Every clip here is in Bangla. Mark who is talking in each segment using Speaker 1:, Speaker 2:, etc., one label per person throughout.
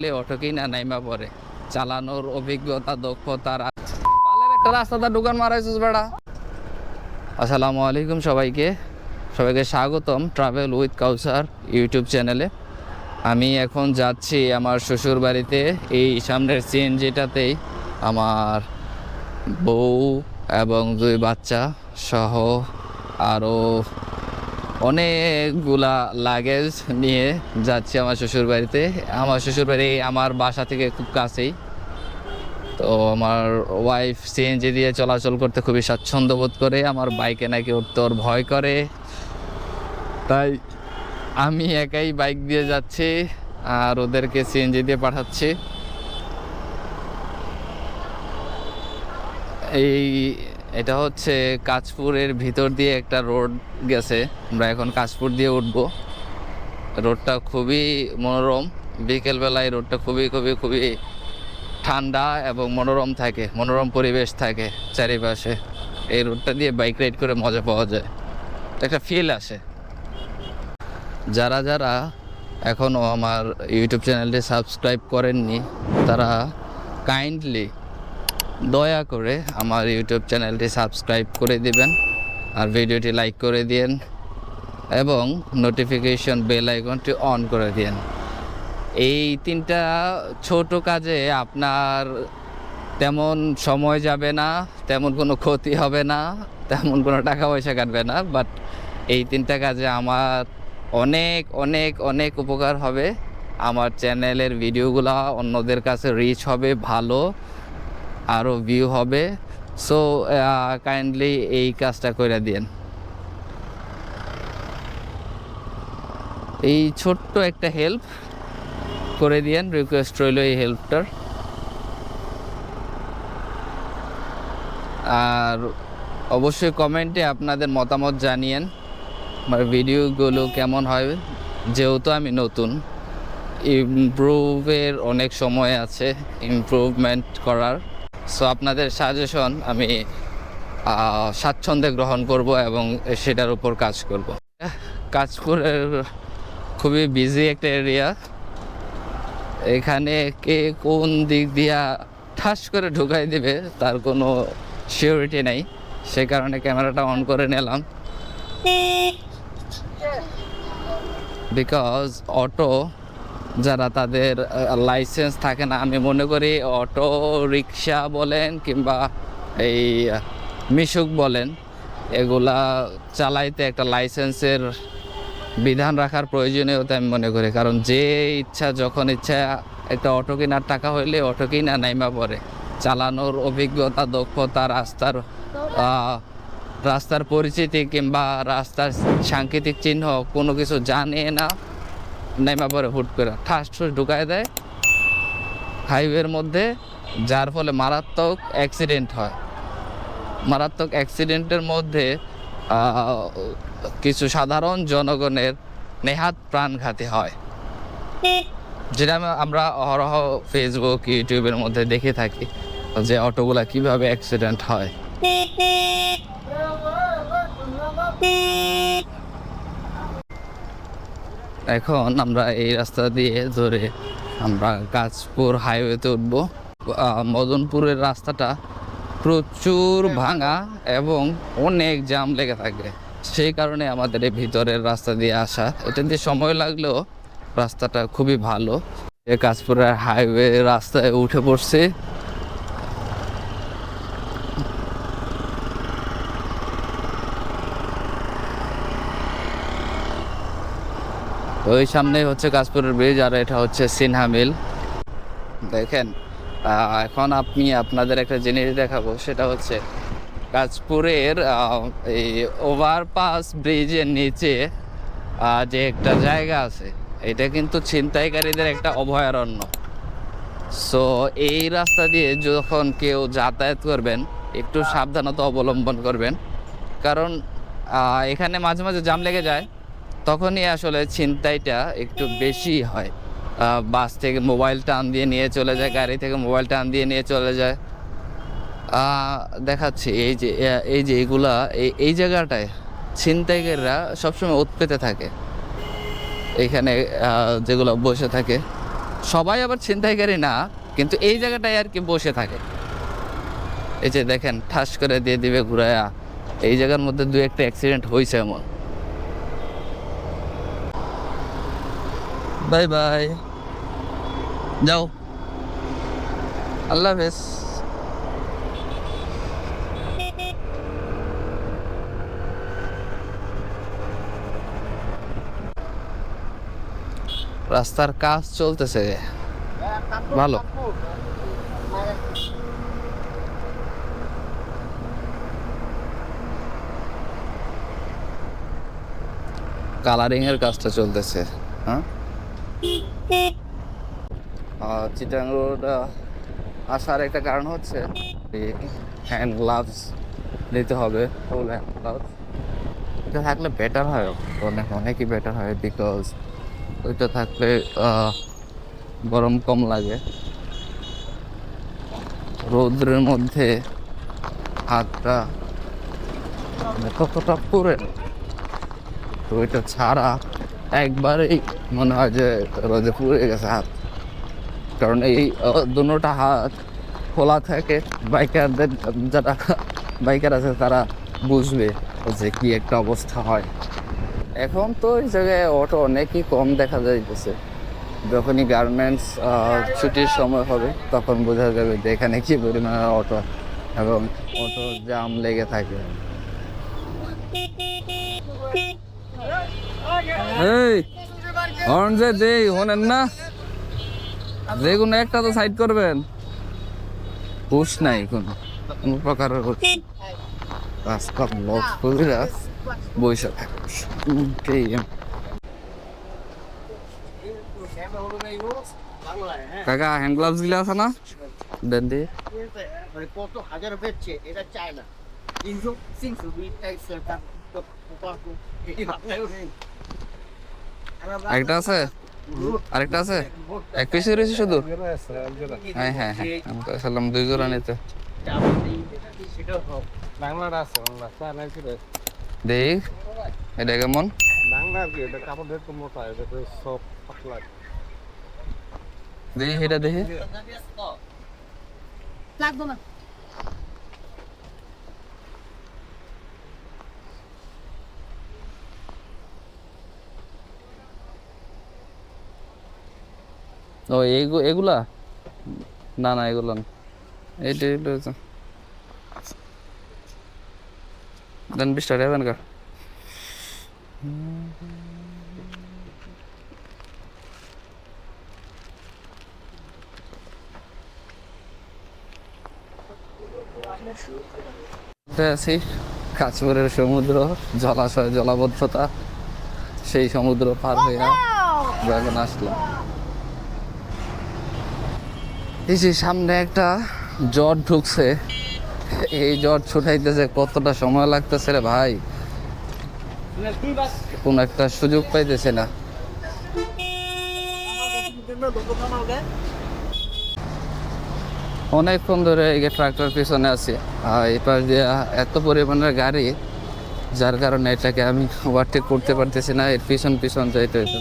Speaker 1: অটোকেই না নাইমা পড়ে চালানোর অভিজ্ঞতা দক্ষতার পালের একটা রাস্তাটা দোকান মারাইছিস বেড়া। আসসালামু আলাইকুম সবাইকে স্বাগতম ট্রাভেল উইথ কাউসার ইউটিউব চ্যানেলে। আমি এখন যাচ্ছি আমার শ্বশুর বাড়িতে। এই সামনের সিএনজিটাতেই আমার বউ এবং 2 বাচ্চা সহ আরও অনেকগুলা লাগেজ নিয়ে যাচ্ছি আমার শ্বশুর বাড়িতে। আমার শ্বশুর বাড়ি আমার বাসা থেকে খুব কাছেই, তো আমার ওয়াইফ সিএনজি দিয়ে চলাচল করতে খুবই স্বাচ্ছন্দ্য বোধ করে। আমার বাইকে নাকি উঠতে ওর ভয় করে, তাই আমি একাই বাইক দিয়ে যাচ্ছি আর ওদেরকে সিএনজি দিয়ে পাঠাচ্ছি। এটা হচ্ছে কাঁচপুরের ভিতর দিয়ে একটা রোড গেছে। আমরা এখন কাঁচপুর দিয়ে উঠবো। রোডটা খুবই মনোরম, বিকেলবেলায় রোডটা খুবই খুবই খুবই ঠান্ডা এবং মনোরম থাকে, মনোরম পরিবেশ থাকে চারিপাশে। এই রোডটা দিয়ে বাইক রাইড করে মজা পাওয়া যায়, একটা ফিল আসে। যারা যারা এখনও আমার ইউটিউব চ্যানেলটি সাবস্ক্রাইব করেননি তারা কাইন্ডলি দয়া করে আমার ইউটিউব চ্যানেলটি সাবস্ক্রাইব করে দিবেন আর ভিডিওটি লাইক করে দিন এবং নোটিফিকেশন বেল আইকনটি অন করে দিন। এই 3টা ছোট কাজে আপনার তেমন সময় যাবে না, তেমন কোনো ক্ষতি হবে না, তেমন কোনো টাকা পয়সা কাটবে না, বাট এই 3টা কাজে আমার অনেক অনেক অনেক উপকার হবে। আমার চ্যানেলের ভিডিওগুলো অন্যদের কাছে রিচ হবে, ভালো আরও ভিউ হবে। সো কাইন্ডলি এই কাজটা করে দিন। এই ছোট্ট একটা হেল্প করে দিন, রিকোয়েস্ট রইল এই হেল্পটার। আর অবশ্যই কমেন্টে আপনাদের মতামত জানিয়েন আমার ভিডিওগুলো কেমন হয়। যেহেতু আমি নতুন, ইমপ্রুভের অনেক সময় আছে, ইমপ্রুভমেন্ট করার। সো আপনাদের সাজেশন আমি স্বাচ্ছন্দ্যে গ্রহণ করব এবং সেটার উপর কাজ করব। কাঁচপুরের খুবই বিজি একটা এরিয়া, এখানে কে কোন দিক দিয়া ঠাস করে ঢুকাই দিবে তার কোনো সিওরিটি নেই, সে কারণে ক্যামেরাটা অন করে নিলাম। বিকজ অটো যারা তাদের লাইসেন্স থাকে না, আমি মনে করি অটো রিক্সা বলেন কিংবা এই মিশুক বলেন, এগুলা চালাইতে একটা লাইসেন্সের বিধান রাখার প্রয়োজনীয়তা আমি মনে করি। কারণ যে ইচ্ছা যখন ইচ্ছা একটা অটো কেনার টাকা হইলে অটো কিনা নাইমা পড়ে, চালানোর অভিজ্ঞতা দক্ষতা রাস্তার পরিচিতি কিংবা রাস্তার সাংকেতিক চিহ্ন কোনো কিছু জানে না, নাইমা পড়ে হুট করে ঠাস ঠুস ঢুকায় দেয় হাইওয়ের মধ্যে, যার ফলে মারাত্মক অ্যাক্সিডেন্ট হয়। মারাত্মক অ্যাক্সিডেন্টের মধ্যে কিছু সাধারণ জনগণের নেহাত প্রাণঘাতী হয়, যেটা আমরা অহরহ ফেসবুক ইউটিউবের মধ্যে দেখে থাকি যে অটোগুলা কিভাবে অ্যাক্সিডেন্ট হয়। এখন আমরা এই রাস্তা দিয়ে ধরে আমরা কাঁচপুর হাইওয়েতে উঠবো। মদনপুরের রাস্তাটা প্রচুর ভাঙা এবং অনেক জ্যাম লেগে থাকে, সেই কারণে আমাদের এই ভিতরের রাস্তা দিয়ে আসা। এটা দিয়ে সময় লাগলেও রাস্তাটা খুবই ভালো। কাঁচপুরের হাইওয়ে রাস্তায় উঠে পড়ছে। ওই সামনে হচ্ছে কাঁচপুরের ব্রিজ আর এটা হচ্ছে সিনহা মিল। দেখেন, এখন আপনাদের একটা জিনিস দেখাবো, সেটা হচ্ছে কাঁচপুরের এই ওভারপাস ব্রিজের নিচে যে একটা জায়গা আছে, এটা কিন্তু ছিনতাইকারীদের একটা অভয়ারণ্য। সো এই রাস্তা দিয়ে যখন কেউ যাতায়াত করবেন একটু সাবধানতা অবলম্বন করবেন, কারণ এখানে মাঝে মাঝে জ্যাম লেগে যায়, তখনই আসলে ছিনতাইটা একটু বেশি হয়। বাস থেকে মোবাইল টান দিয়ে নিয়ে চলে যায়, গাড়ি থেকে মোবাইল টান দিয়ে নিয়ে চলে যায়। দেখাচ্ছি এই যে এগুলা এই জায়গাটায় ছিনতাইকারীরা সবসময় উৎপেতে থাকে। এখানে যেগুলো বসে থাকে সবাই আবার ছিনতাইকারী না, কিন্তু এই জায়গাটায় আর কি বসে থাকে। এই যে দেখেন ঠাস করে দিয়ে দিবে ঘুরায়া। এই জায়গার মধ্যে দু একটা অ্যাক্সিডেন্ট হয়েছে এমন। বাই বাই, যাও, আল্লাহ হাফেজ। রাস্তার কাজ চলতেছে ভালো। কালারিং এর কাজটা চলতেছে। হ্যাঁ, চিটাং রোড আসার একটা কারণ হচ্ছে হ্যান্ড গ্লাভস নিতে হবে, ফুল হ্যান্ড গ্লাভস। এটা থাকলে বেটার হয়, অনেকই বেটার হয়, বিকজ ওইটা থাকলে গরম কম লাগে। রৌদ্রের মধ্যে হাতটা কতটা পুড়ে, তো ওইটা ছাড়া একবারেই মনে হয় যে রোদে পুড়ে গেছে হাত। কারণ এই দুটোটা হাত খোলা থাকে, বাইকারদের যারা বাইকার আছে তারা বুঝবে যে কি একটা অবস্থা হয়। এখন তো এই জায়গায় অটো অনেকই কম দেখা যাইতেছে। যখনই গার্মেন্টস ছুটির সময় হবে তখন বোঝা যাবে যে এখানে কি পরিমাণে অটো এবং অটো জাম লেগে থাকে। এই হর্ন যে দেই হনেন না, যে কোনো একটা তো সাইড করবেন। হুশ নাই কোনো প্রকারের, রাস্তা ব্লক করে বৈশা থাকে। কাকা হ্যান্ড গ্লাভস গুলো আছে না, দেন দিয়ে
Speaker 2: কত হাজার বেচছে, এটা চায় না।
Speaker 1: একটা আছে, আরেকটা আছে, এক পিসে রয়েছে শুধু। হ্যাঁ হ্যাঁ হ্যাঁ, আমি তো আসলাম 2 জোড়া নিতে।
Speaker 2: বাংলাটা আছে,
Speaker 1: দেখ এটা কেমন,
Speaker 2: বাংলা কি এটা কাপড় দেখতে মোটা, এটা সব পাতলা।
Speaker 1: দেখি এটা দেখি।
Speaker 3: লাগবো না।
Speaker 1: ও এগুলা না না, এগুলো না, এইটাই দেন 20 টাকা দেন কা। আছি কাঁচপুরের সমুদ্র, জলাশয়, জলাবদ্ধতা, সেই সমুদ্র পার হয়ে এখন আসলাম। এই যে সামনে একটা জ্বর ঢুকছে, এই জ্বর ছুটাইতেছে কতটা সময় লাগতেছে রে ভাই, কোন একটা সুযোগ পাইতেছে না। অনেকক্ষণ ধরে এই ট্রাক্টর পিছনে আছে, আর এই পাশ দিয়ে এত পরিমাণের গাড়ি, যার কারণে এটাকে আমি ওভারটেক করতে পারতেছি না, এর পিছন পিছন যাইতে হইতো।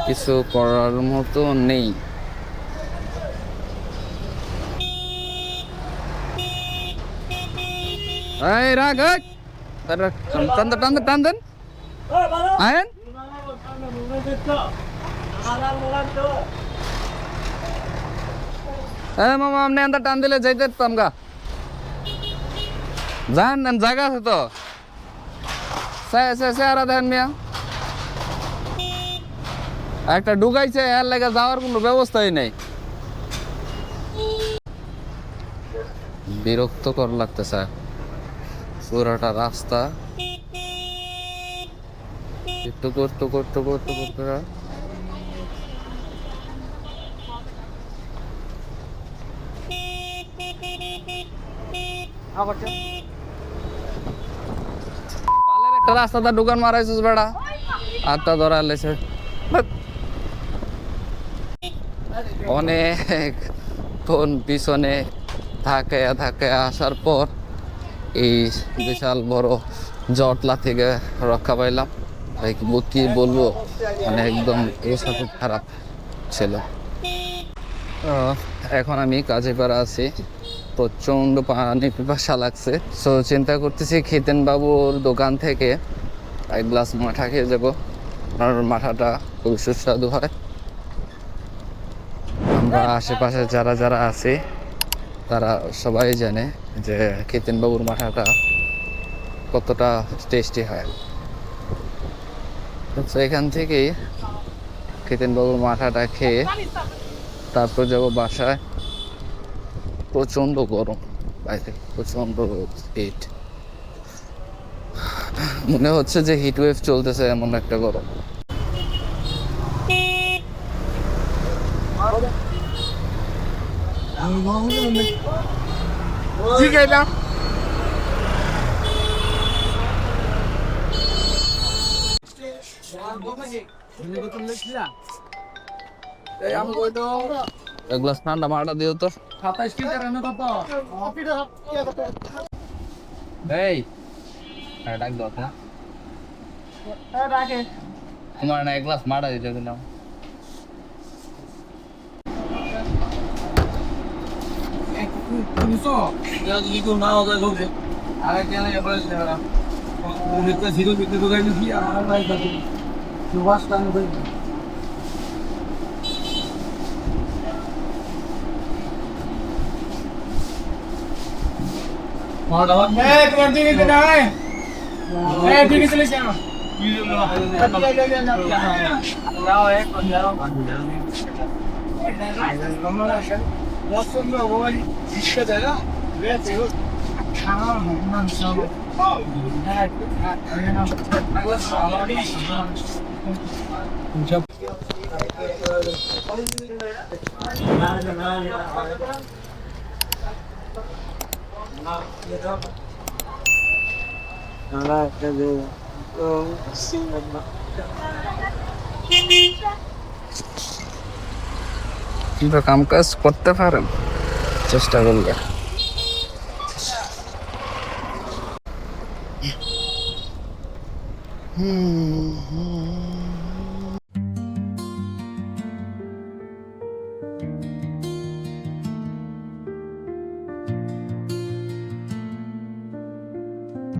Speaker 1: কিছু করার মতো নেই। এই রাগ টান টান টান দেন আয়েন। হ্যাঁ মামা, আপনি আন্দা টান দিলে যাইতে পারতাম গা, যান জায়গা আছে তো। চেহারা দেন মিয়া, একটা ঢুকাইছে এর লেগে যাওয়ার কোনো ব্যবস্থাই নেই। বিরক্তকর লাগতেছে পুরাটা রাস্তা, একটু করতে করতে করতে করতে একটা রাস্তাটা ঢুকান মারাইছিস বেড়া, আটটা ধরা লেছে। অনেক ফোন পিছনে ধাক্কা ধাক্কা আসার পর এই বিশাল বড় জটলা থেকে রক্ষা পাইলাম ভাই কি বলবো, মানে একদম অবস্থা খুব খারাপ ছিল। এখন আমি কাজীপাড়া আছি, প্রচণ্ড পানি পিপাসা লাগছে। সো চিন্তা করতেছি খিতেন বাবুর দোকান থেকে এক গ্লাস মাঠা খেয়ে যাবো। আর মাঠাটা খুব সুস্বাদু হয়। আমরা আশেপাশে যারা যারা আছি তারা সবাই জানে যে খিতেন বাবুর মাঠাটা কতটা টেস্টি হয়। তো এখান থেকেই খিতেন বাবুর মাঠাটা খেয়ে তারপর যাবো বাসায়। প্রচণ্ড গরম বাইরে, প্রচণ্ড হিট, মনে হচ্ছে যে হিট ওয়েভ চলতেছে এমন একটা গরম। এক গ্লাস ঠান্ডা মাটা দিও তো। এই ডাক দাও তো। তোমার না এক গ্লাস মাটা দিতে দিলাম। কিন্তু কাম কাজ করতে পারেন চেষ্টা করলে। হুম